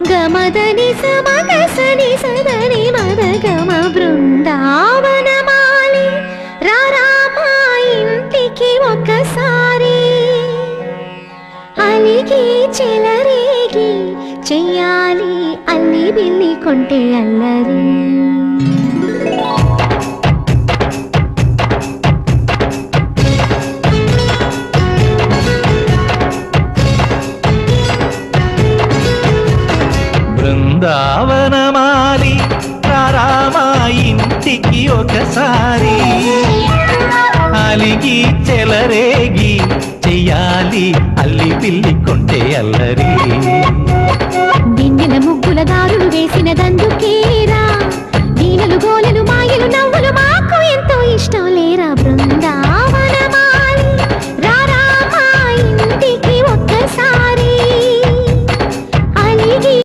గమదని సమగసని సదని మదగమ బృందావనమాలి రారామా ఇంటికి ఒకసారి అలిగి చెలరేగి చెయ్యాలి అల్లి బిల్లి కొంటే అల్లరి బృందావనమాలి రారామా ఇంటికి ఒకసారి అలిగి చెలరేగి చెయ్యాలి అల్లి పిల్లి కొంటే అల్లరి